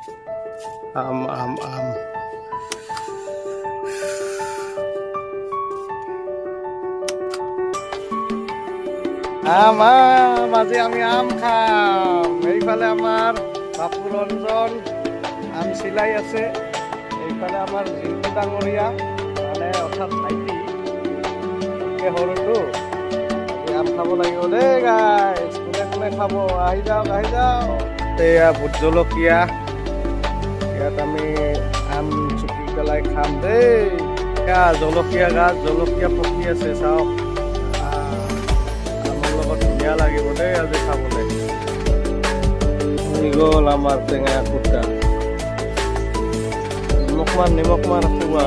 আম আম আম আজি আমি আম খাম। এইফালে আমাৰ বাপু ৰঞ্জন আম চিলাই আছে, এইফালে আমাৰ জিন্তু ডাঙৰীয়া মানে অৰ্থাৎ ভাইটি সৰুটো আম খাব লাগিব দেই গাইজ। কোনে কোনে খাব আহি যাওক আহি যাওক। এয়া ভোট জলকীয়া, ইয়াত আমি আম চুকি পেলাই খাম দেই। এয়া জলকীয়া গাছ, জলকীয়া পকি আছে চাওক। আমৰ লগত ধুনীয়া লাগিব দেই আজি খাবলৈ। হৈ গ'ল আমাৰ টেঙা কুটা। নিমখ মান খুওৱা।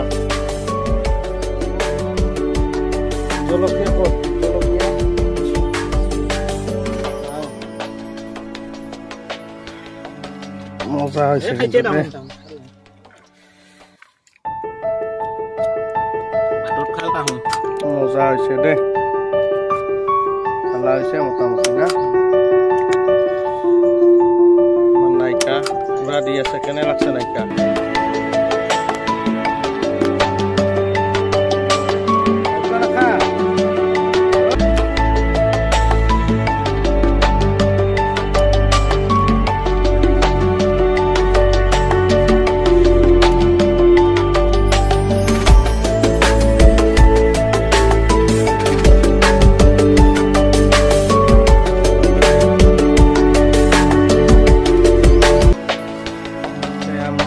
জলকীয়া ক'ত? জলকীয়া মজা হৈছে, মজা হৈছে দেই, খালা হৈছে মোটামুটি না। নাইকা পুৰা দি আছে, কেনে লাগছে নাইকা?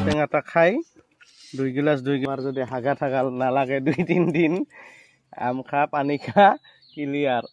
টেঙাটা খাই 2 গিলাচ যদি হাগা থাকা নালাগে 2-3 দিন আম খা পানী খা ক্লিয়ার।